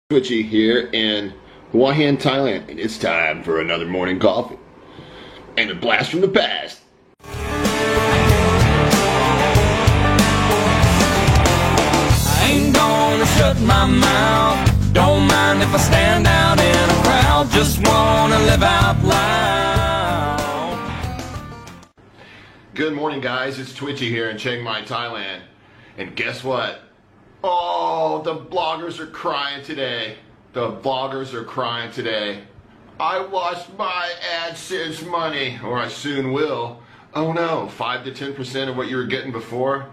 Twitchy here in Hua-Hin, Thailand, and it's time for another morning coffee and a blast from the past. I ain't gonna shut my mouth. Don't mind if I stand out in a crowd. Just wanna live out loud. Good morning, guys. It's Twitchy here in Chiang Mai, Thailand, and guess what? Oh, the bloggers are crying today. The vloggers are crying today. I lost my AdSense money, or I soon will. Oh no, 5 to 10% of what you were getting before?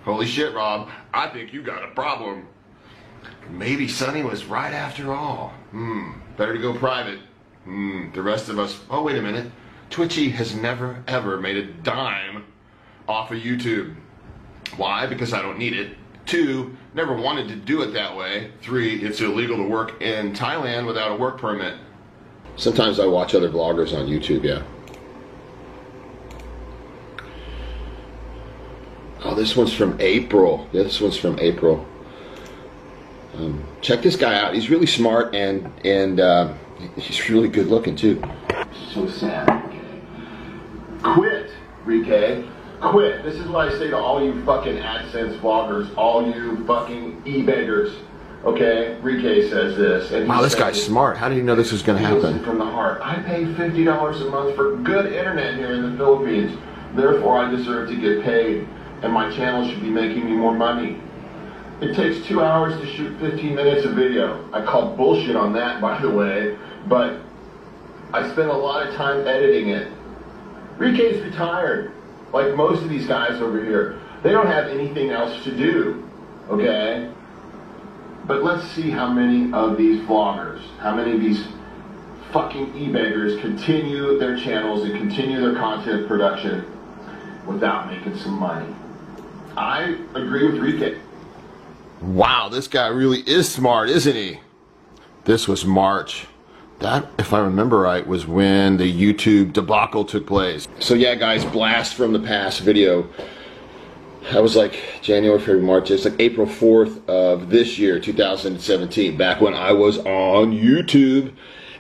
Holy shit, Rob. I think you got a problem. Maybe Sonny was right after all. Better to go private. The rest of us, oh wait a minute. Twitchy has never ever made a dime off of YouTube. Why? Because I don't need it. 2, never wanted to do it that way. 3, it's illegal to work in Thailand without a work permit. Sometimes I watch other vloggers on YouTube, yeah. Oh, this one's from April. This one's from April. Check this guy out. He's really smart and he's really good looking too. So sad, okay. Quit, Rike. Quit. This is what I say to all you fucking AdSense vloggers, all you fucking e-beggars. Okay? Rike says this. And wow, this guy's smart. How did he know this was going to happen? From the heart. I pay $50 a month for good internet here in the Philippines. Therefore, I deserve to get paid. And my channel should be making me more money. It takes 2 hours to shoot 15 minutes of video. I call bullshit on that, by the way. But I spend a lot of time editing it. Rike's retired. Like most of these guys over here, they don't have anything else to do, okay? But let's see how many of these vloggers, how many of these fucking e-beggars continue their channels and continue their content production without making some money. I agree with Rike. Wow, this guy really is smart, isn't he? This was March. That, if I remember right, was when the YouTube debacle took place. So yeah, guys, blast from the past video. That was like January, February, March. It's like April 4th of this year, 2017, back when I was on YouTube.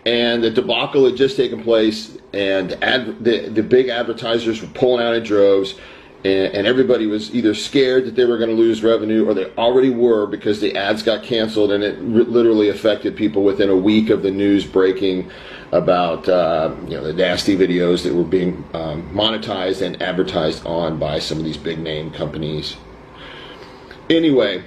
And the debacle had just taken place, and the big advertisers were pulling out in droves. And everybody was either scared that they were going to lose revenue, or they already were, because the ads got canceled, and it literally affected people within a week of the news breaking about the nasty videos that were being monetized and advertised on by some of these big name companies. Anyway,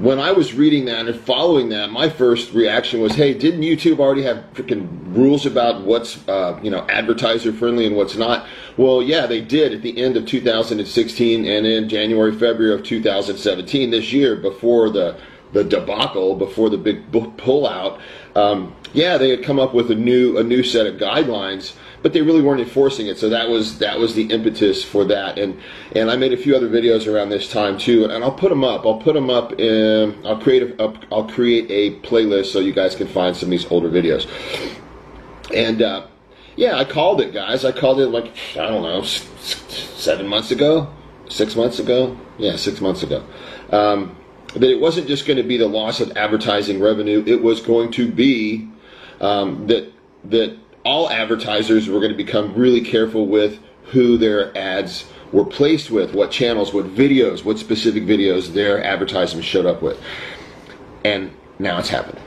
when I was reading that and following that, my first reaction was, hey, didn't YouTube already have freaking rules about what's advertiser friendly and what's not? Well, yeah, they did at the end of 2016 and in January, February of 2017, this year, before the debacle, before the big pullout. Yeah, they had come up with a new set of guidelines, but they really weren't enforcing it. So that was the impetus for that. And I made a few other videos around this time too, and I'll put them up. I'll create a playlist so you guys can find some of these older videos. And yeah, I called it, guys. I called it like, I don't know, 7 months ago, 6 months ago. Yeah, 6 months ago. That it wasn't just going to be the loss of advertising revenue. It was going to be that all advertisers were going to become really careful with who their ads were placed with, what channels, what videos, what specific videos their advertisements showed up with. And now it's happened.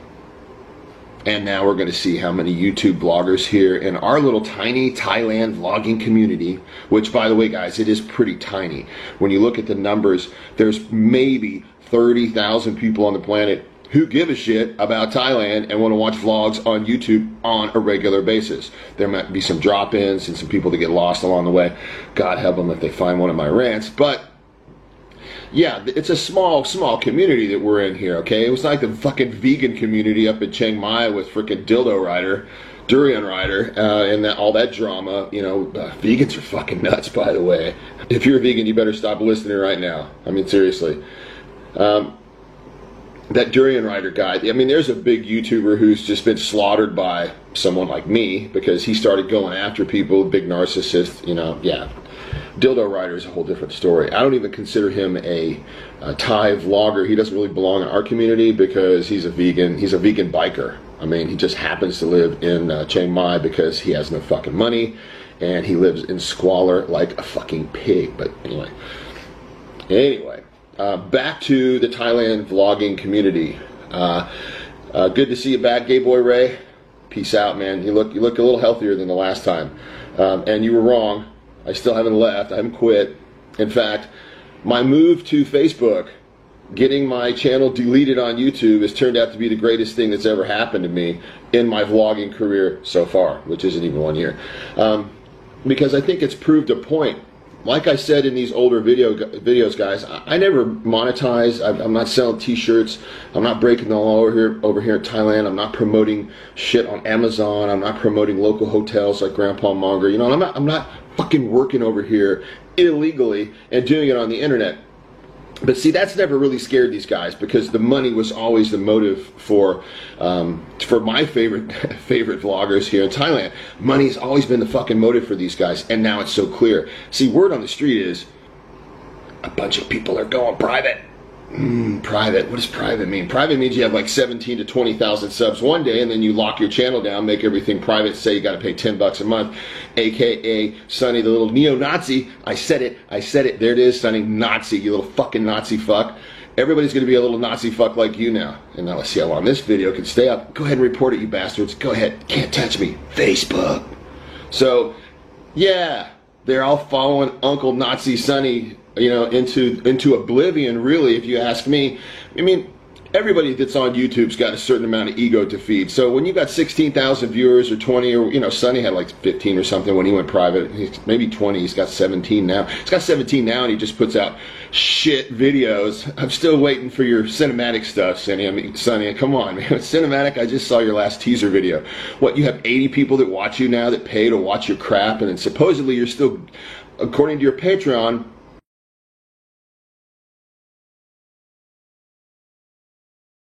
And now we're going to see how many YouTube bloggers here in our little tiny Thailand vlogging community, which, by the way, guys, it is pretty tiny. When you look at the numbers, there's maybe 30,000 people on the planet who give a shit about Thailand and want to watch vlogs on YouTube on a regular basis. There might be some drop-ins and some people that get lost along the way. God help them if they find one of my rants. But yeah, it's a small community that we're in here, okay? It was like the fucking vegan community up in Chiang Mai with frickin' Dildo Rider, Durian Rider, and all that drama. Vegans are fucking nuts, by the way. If you're a vegan, you better stop listening right now. I mean, seriously. That Durian Rider guy, I mean, there's a big YouTuber who's just been slaughtered by someone like me because he started going after people, big narcissist, yeah. Dildo Rider is a whole different story. I don't even consider him a Thai vlogger. He doesn't really belong in our community because he's a vegan. He's a vegan biker. I mean, he just happens to live in Chiang Mai because he has no fucking money, and he lives in squalor like a fucking pig. But anyway, back to the Thailand vlogging community. Good to see you back, Gay Boy Ray. Peace out, man. You look a little healthier than the last time, and you were wrong. I still haven't left. I haven't quit. In fact, my move to Facebook, getting my channel deleted on YouTube, has turned out to be the greatest thing that's ever happened to me in my vlogging career so far, which isn't even 1 year. Because I think it's proved a point. Like I said in these older videos, guys, I never monetize. I'm not selling T-shirts. I'm not breaking the law over here in Thailand. I'm not promoting shit on Amazon. I'm not promoting local hotels like Grandpa Monger. You know, I'm not fucking working over here illegally and doing it on the internet. But see, that's never really scared these guys because the money was always the motive for my favorite vloggers here in Thailand. Money's always been the fucking motive for these guys, and now it's so clear. See, word on the street is a bunch of people are going private. Private. What does private mean? Private means you have like 17 to 20,000 subs one day, and then you lock your channel down, make everything private, say you got to pay $10 a month, aka Sonny the little neo-Nazi. I said it. There it is, Sonny. Nazi, you little fucking Nazi fuck. Everybody's going to be a little Nazi fuck like you now. And now let's see how long this video can stay up. Go ahead and report it, you bastards. Go ahead. Can't touch me. Facebook. So, yeah, they're all following Uncle Nazi Sonny, you know, into oblivion, really, if you ask me. I mean, everybody that's on YouTube's got a certain amount of ego to feed. So when you got 16,000 viewers or 20, or, you know, Sonny had like 15 or something when he went private. Maybe 20. He's got 17 now. He's got 17 now, and he just puts out shit videos. I'm still waiting for your cinematic stuff, Sonny. I mean, Sonny, come on, man. Cinematic, I just saw your last teaser video. What, you have 80 people that watch you now that pay to watch your crap, and then supposedly you're still, according to your Patreon,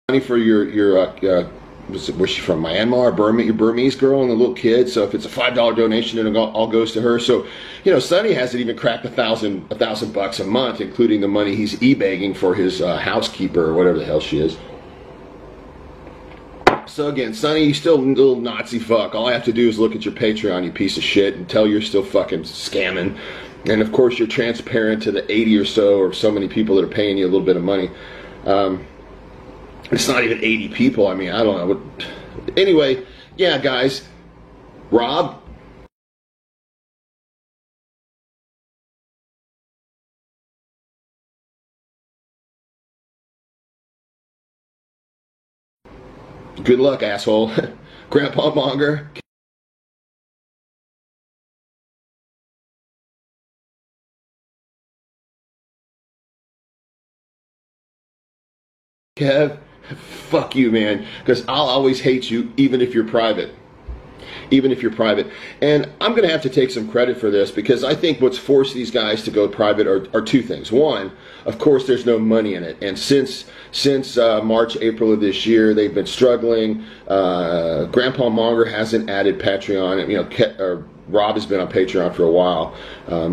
money for your where's she from, Myanmar or Burma, your Burmese girl and the little kid. So if it's a $5 donation, it all goes to her. So, you know, Sonny hasn't even cracked $1,000 a month, including the money he's e-bagging for his housekeeper or whatever the hell she is. So again, Sonny, you still a little Nazi fuck. All I have to do is look at your Patreon, you piece of shit, and tell you're still fucking scamming. And of course, you're transparent to the 80 or so many people that are paying you a little bit of money. It's not even 80 people. I mean, I don't know. Anyway, yeah, guys. Rob. Good luck, asshole. Grandpa Monger. Kev. Fuck you, man, because I'll always hate you even if you're private. Even if you're private. And I'm going to have to take some credit for this because I think what's forced these guys to go private are two things. One, of course, there's no money in it. And since March, April of this year, they've been struggling. Grandpa Monger hasn't added Patreon. You know, Rob has been on Patreon for a while.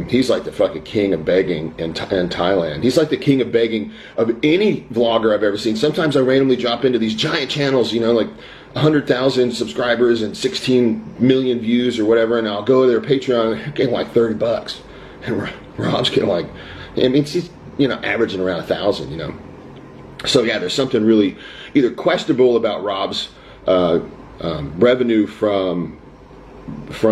He's like the fucking king of begging in Thailand. He's like the king of begging of any vlogger I've ever seen. Sometimes I randomly drop into these giant channels, you know, like 100,000 subscribers and 16 million views or whatever, and I'll go to their Patreon and get like $30. And Rob's getting like, I mean, he's, you know, averaging around 1,000, you know. So yeah, there's something really either questionable about Rob's revenue from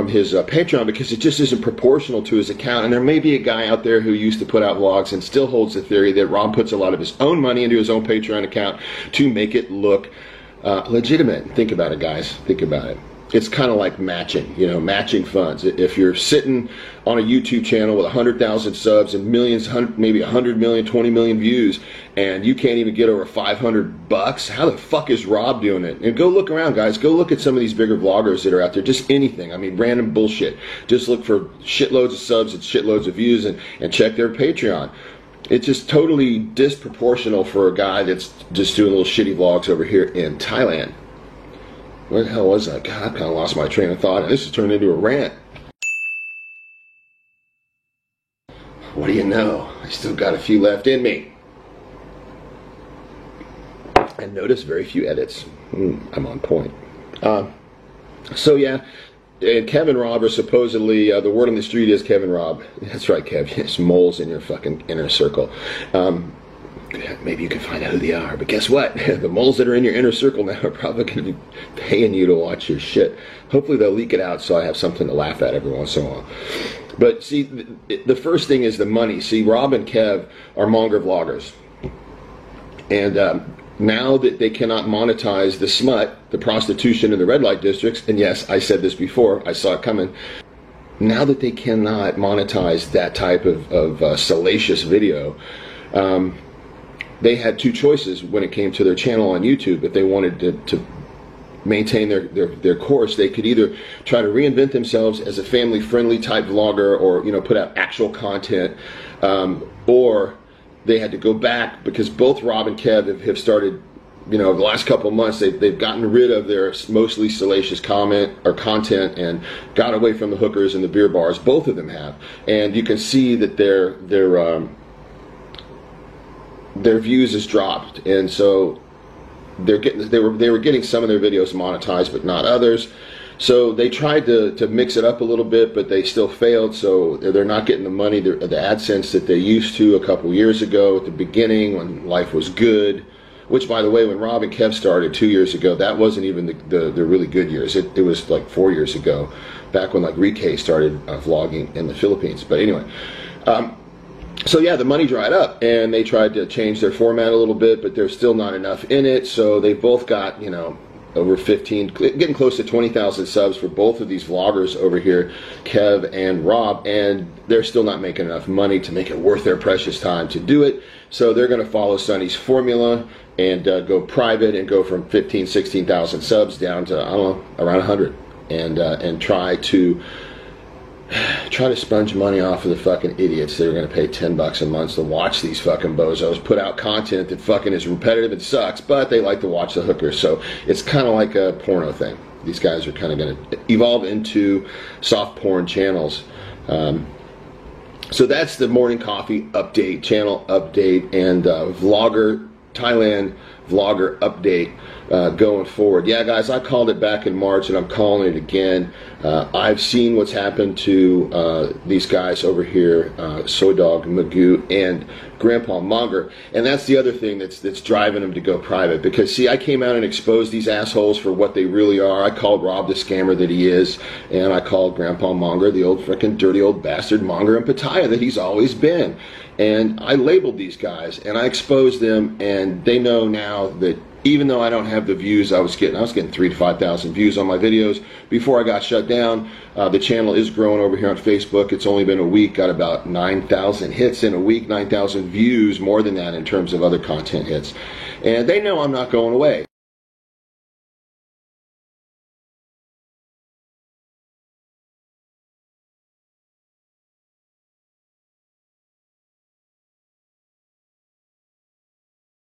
his Patreon, because it just isn't proportional to his account. And there may be a guy out there who used to put out vlogs and still holds the theory that Rob puts a lot of his own money into his own Patreon account to make it look legitimate. Think about it, guys. Think about it. It's kind of like matching, you know, matching funds. If you're sitting on a YouTube channel with 100,000 subs and millions, maybe 100 million, 20 million views, and you can't even get over $500, how the fuck is Rob doing it? And go look around, guys. Go look at some of these bigger vloggers that are out there. Just anything. I mean, random bullshit. Just look for shitloads of subs and shitloads of views and check their Patreon. It's just totally disproportional for a guy that's just doing little shitty vlogs over here in Thailand. Where the hell was I? God, I kind of lost my train of thought, and this has turned into a rant. what do you know? I still got a few left in me. And notice very few edits. I'm on point. So yeah, and Kev and Rob are supposedly, the word on the street is Kev and Rob. That's right, Kev. There's moles in your fucking inner circle. Maybe you can find out who they are. But guess what? The moles that are in your inner circle now are probably going to be paying you to watch your shit. Hopefully they'll leak it out so I have something to laugh at every once in a while. But see, the first thing is the money. See, Rob and Kev are monger vloggers. And now that they cannot monetize the smut, the prostitution in the red light districts, and yes, I said this before, I saw it coming. Now that they cannot monetize that type of salacious video, they had two choices when it came to their channel on YouTube. If they wanted to maintain their course, they could either try to reinvent themselves as a family-friendly type vlogger, or put out actual content, or they had to go back, because both Rob and Kev have started, the last couple of months, they've gotten rid of their mostly salacious content and got away from the hookers and the beer bars. Both of them have, and you can see that their views has dropped, and so they were getting some of their videos monetized, but not others. So they tried to mix it up a little bit, but they still failed. So they're not getting the money, the AdSense that they used to a couple years ago at the beginning when life was good. Which, by the way, when Rob and Kev started 2 years ago, that wasn't even the really good years. It was like 4 years ago, back when like Rike started vlogging in the Philippines. But anyway, so yeah, the money dried up, and they tried to change their format a little bit, but there's still not enough in it. So they both got, over 15, getting close to 20,000 subs for both of these vloggers over here, Kev and Rob, and they're still not making enough money to make it worth their precious time to do it. So they're going to follow Sonny's formula and go private and go from 15, 16,000 subs down to, I don't know, around 100, and try to sponge money off of the fucking idiots that are going to pay $10 a month to watch these fucking bozos put out content that fucking is repetitive and sucks, but they like to watch the hookers. So it's kind of like a porno thing. These guys are kind of going to evolve into soft porn channels. So that's the morning coffee update, channel update, and Thailand vlogger update going forward. Yeah, guys, I called it back in March, and I'm calling it again. I've seen what's happened to these guys over here, Soy Dog, Magoo, and Grandpa Monger, and that's the other thing that's driving them to go private. Because see, I came out and exposed these assholes for what they really are. I called Rob the scammer that he is, and I called Grandpa Monger the old frickin' dirty old bastard monger and pataya that he's always been. And I labeled these guys, and I exposed them, and they know now that even though I don't have the views I was getting 3,000 to 5,000 views on my videos before I got shut down. The channel is growing over here on Facebook. It's only been a week, got about 9,000 hits in a week, 9,000 views, more than that in terms of other content hits. And they know I'm not going away.